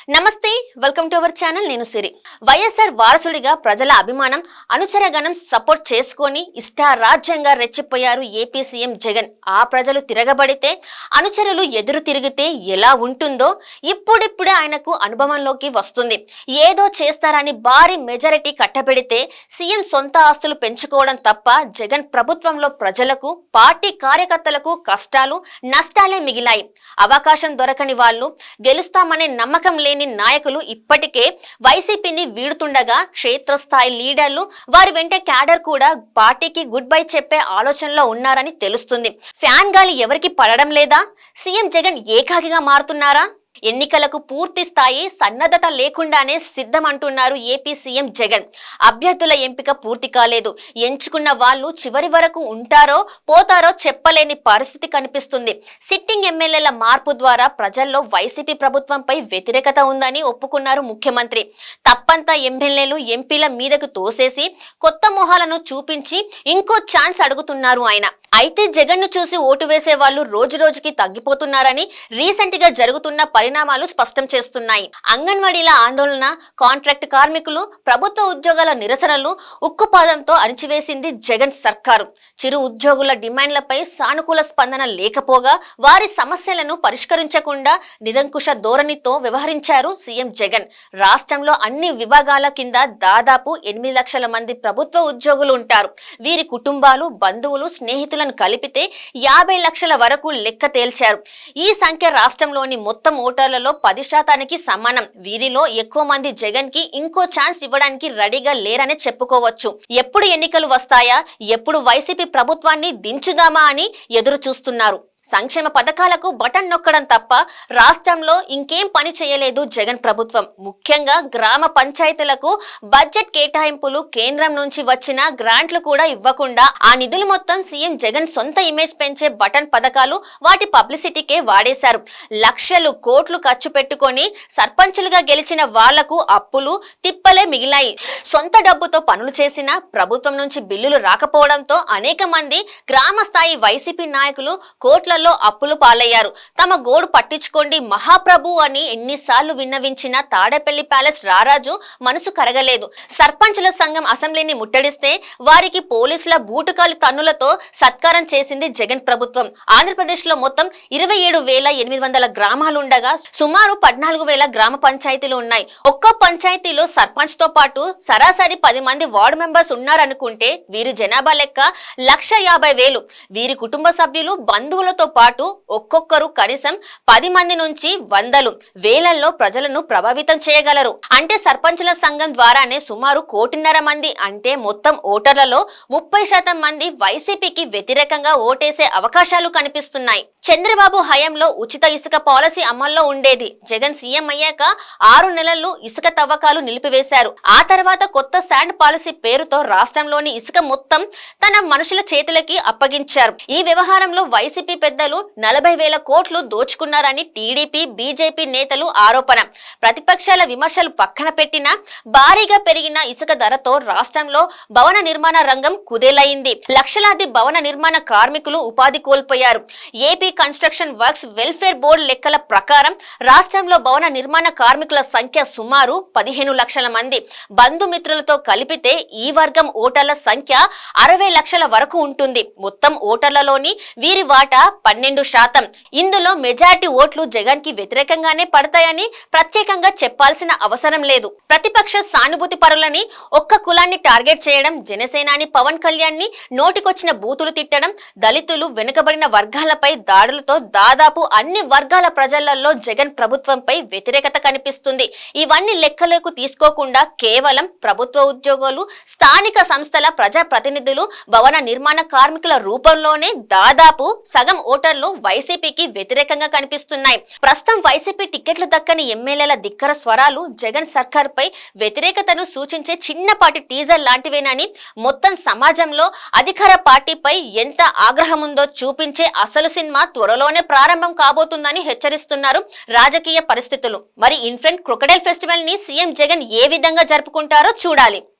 నమస్తే, welcome to our channel. నేను సిరి. వైఎస్ఆర్ వారసుడిగా ప్రజల అభిమానం, అనుచరగణం సపోర్ట్ చేసుకొని ఇష్టారాజ్యంగా రెచ్చిపోయారు ఏపీ సీఎం జగన్. ఆ ప్రజలు తిరగబడితే, అనుచరులు ఎదురు తిరిగితే ఎలా ఉంటుందో ఇప్పుడిప్పుడే ఆయనకు అనుభవంలోకి వస్తుంది. ఏదో చేస్తారని భారీ మెజారిటీ కట్టబెడితే సీఎం సొంత ఆస్తులు పెంచుకోవడం తప్ప జగన్ ప్రభుత్వంలో ప్రజలకు, పార్టీ కార్యకర్తలకు కష్టాలు, నష్టాలే మిగిలాయి. అవకాశం దొరకని వాళ్ళు, గెలుస్తామనే నమ్మకం లేని నాయకులు ఇప్పటికే వైసీపీని వీడుతుండగా క్షేత్రస్థాయి లీడర్లు, వారి వెంట క్యాడర్ కూడా పార్టీకి గుడ్ బై చెప్పే ఆలోచనలో ఉన్నారని తెలుస్తుంది. ఫ్యాన్ గాలి ఎవరికి పడడం లేదా? సీఎం జగన్ ఏకాకిగా మారుతున్నారా? ఎన్నికలకు పూర్తి స్థాయి సన్నద్ధత లేకుండానే సిద్ధం అంటున్నారు ఏపీ సీఎం జగన్. అభ్యర్థుల ఎంపిక పూర్తి కాలేదు. ఎంచుకున్న వాళ్ళు చివరి వరకు ఉంటారో పోతారో చెప్పలేని పరిస్థితి కనిపిస్తుంది. సిట్టింగ్ ఎమ్మెల్యేల మార్పు ద్వారా ప్రజల్లో వైసీపీ ప్రభుత్వంపై వ్యతిరేకత ఉందని ఒప్పుకున్నారు ముఖ్యమంత్రి. తప్పంతా ఎమ్మెల్యేలు, ఎంపీల మీదకు తోసేసి కొత్త మొహాలను చూపించి ఇంకో ఛాన్స్ అడుగుతున్నారు ఆయన. అయితే జగన్ ను చూసి ఓటు వేసే వాళ్ళు రోజు రోజుకి తగ్గిపోతున్నారని రీసెంట్ గా జరుగుతున్న పరిణామాలు స్పష్టం చేస్తున్నాయి. అంగన్వాడీల ఆందోళన, కాంట్రాక్ట్ కార్మికులు, ప్రభుత్వ ఉద్యోగాల నిరసనలు ఉక్కుపాదంతో అణిచివేసింది జగన్ సర్కారు. చిరు ఉద్యోగుల డిమాండ్లపై సానుకూల స్పందన లేకపోగా వారి సమస్యలను పరిష్కరించకుండా నిరంకుశ ధోరణితో వ్యవహరించారు సీఎం జగన్. రాష్ట్రంలో అన్ని విభాగాల కింద దాదాపు 8 లక్షల మంది ప్రభుత్వ ఉద్యోగులు ఉంటారు. వీరి కుటుంబాలు, బంధువులు, స్నేహితులను కలిపితే 50 లక్షల వరకు లెక్క తేల్చారు. ఈ సంఖ్య రాష్ట్రంలోని మొత్తం ఓటర్లలో 10% సమానం. వీరిలో ఎక్కువ మంది జగన్ కి ఇంకో ఛాన్స్ ఇవ్వడానికి రెడీగా లేరనే చెప్పుకోవచ్చు. ఎప్పుడు ఎన్నికలు వస్తాయా, ఎప్పుడు వైసీపీ ప్రభుత్వాన్ని దించుదామా అని ఎదురు చూస్తున్నారు. సంక్షేమ పథకాలకు బటన్ నొక్కడం తప్ప రాష్ట్రంలో ఇంకేం పని చేయలేదు జగన్ ప్రభుత్వం. ముఖ్యంగా గ్రామ పంచాయతీలకు బడ్జెట్ కేటాయింపులు, కేంద్రం నుంచి వచ్చిన గ్రాంట్లు కూడా ఇవ్వకుండా ఆ నిధులు మొత్తం సీఎం జగన్ సొంత ఇమేజ్ పెంచే బటన్ పథకాలు, వాటి పబ్లిసిటీకే వాడేశారు. లక్షలు, కోట్లు ఖర్చు పెట్టుకొని సర్పంచులుగా గెలిచిన వాళ్లకు అప్పులు, తిప్పలే మిగిలాయి. సొంత డబ్బుతో పనులు చేసిన ప్రభుత్వం నుంచి బిల్లులు రాకపోవడంతో అనేక మంది గ్రామ స్థాయి వైసీపీ నాయకులు కోట్ల అప్పులు పాలయ్యారు. తమ గోడు పట్టించుకోండి మహాప్రభు అని ఎన్నిసార్లు విన్నవించిన తాడేపల్లి ప్యాలెస్ రారాజు మనసు కరగలేదు. సర్పంచుల సంఘం అసెంబ్లీని ముట్టడిస్తే వారికి పోలీసుల బూటుకాలి తన్నులతో సత్కారం చేసింది జగన్ ప్రభుత్వం. ఆంధ్రప్రదేశ్ లో మొత్తం 27,800 గ్రామాలుండగా సుమారు 14,000 గ్రామ పంచాయతీలు ఉన్నాయి. ఒక్కో పంచాయతీలో సర్పంచ్ తో పాటు సరాసరి 10 మంది వార్డు మెంబర్స్ ఉన్నారనుకుంటే వీరి జనాభా లెక్క 1,50,000. వీరి కుటుంబ సభ్యులు, బంధువులతో పాటు ఒక్కొక్కరు కనీసం 10 మంది నుంచి వందలు, వేలల్లో ప్రజలను ప్రభావితం చేయగలరు. అంటే సర్పంచుల సంఘం ద్వారానే సుమారు 1,50,00,000 మంది, అంటే మొత్తం ఓటర్లలో 30% మంది వైసీపీకి వ్యతిరేకంగా ఓటేసే అవకాశాలు కనిపిస్తున్నాయి. చంద్రబాబు హయాంలో ఉచిత ఇసుక పాలసీ అమల్లో ఉండేది. జగన్ సీఎం అయ్యాక 6 నెలలు ఇసుక తవ్వకాలు నిలిపివేశారు. ఆ తర్వాత కొత్త శాండ్ పాలసీ పేరుతో రాష్ట్రంలోని ఇసుక మొత్తం తన మనుషుల చేతులకి అప్పగించారు. ఈ వ్యవహారంలో వైసీపీ పెద్దలు 40,000 కోట్లు దోచుకున్నారని టీడీపీ, బీజేపీ నేతలు ఆరోపణ. ప్రతిపక్షాల విమర్శలు పక్కన పెట్టినా భారీగా పెరిగిన ఇసుక ధరతో రాష్ట్రంలో భవన నిర్మాణ రంగం కుదేలైంది. లక్షలాది భవన నిర్మాణ కార్మికులు ఉపాధి కోల్పోయారు. AP construction works welfare board లెక్కల ప్రకారం రాష్ట్రంలో భవన నిర్మాణ కార్మికుల సంఖ్య సుమారు 15 లక్షల మంది. బంధుమిత్రులతో కలిపితే ఈ వర్గం ఓటర్ల సంఖ్య 60 లక్షల వరకు ఉంటుంది. మొత్తం ఓటర్లలోని వీరి వాటా 12%. ఇందులో మెజారిటీ ఓట్లు జగన్ కి వ్యతిరేకంగానే పడతాయని ప్రత్యేకంగా చెప్పాల్సిన అవసరం లేదు. ప్రతిపక్ష సానుభూతి పరులని, ఒక్క కులాన్ని టార్గెట్ చేయడం, జనసేనాని పవన్ కళ్యాణ్ ని నోటికొచ్చిన బూతులు తిట్టడం, దళితులు, వెనుకబడిన వర్గాలపై దాడులతో దాదాపు అన్ని వర్గాల ప్రజలలో జగన్ ప్రభుత్వంపై వ్యతిరేకత కనిపిస్తుంది. ఇవన్నీ లెక్కలోకి తీసుకోకుండా కేవలం ప్రభుత్వ ఉద్యోగులు, స్థానిక సంస్థల ప్రజా ప్రతినిధులు, భవన నిర్మాణ కార్మికుల రూపంలోనే దాదాపు సగం ఓటర్లు వైసీపీకి వ్యతిరేకంగా కనిపిస్తున్నాయి. ప్రస్తుతం వైసీపీ టికెట్లు దక్కని ఎమ్మెల్యేల ధిక్కర స్వరాలు జగన్ సర్కార్ పై వ్యతిరేకతను సూచించే చిన్నపాటి టీజర్ లాంటివేనని, మొత్తం సమాజంలో అధికార పార్టీపై ఎంత ఆగ్రహం ఉందో చూపించే అసలు సినిమా త్వరలోనే ప్రారంభం కాబోతుందని హెచ్చరిస్తున్నారు రాజకీయ పరిస్థితులు. మరి ఇన్ఫ్రంట్ క్రొకడైల్ ఫెస్టివల్ ని సీఎం జగన్ ఏ విధంగా జరుపుకుంటారో చూడాలి.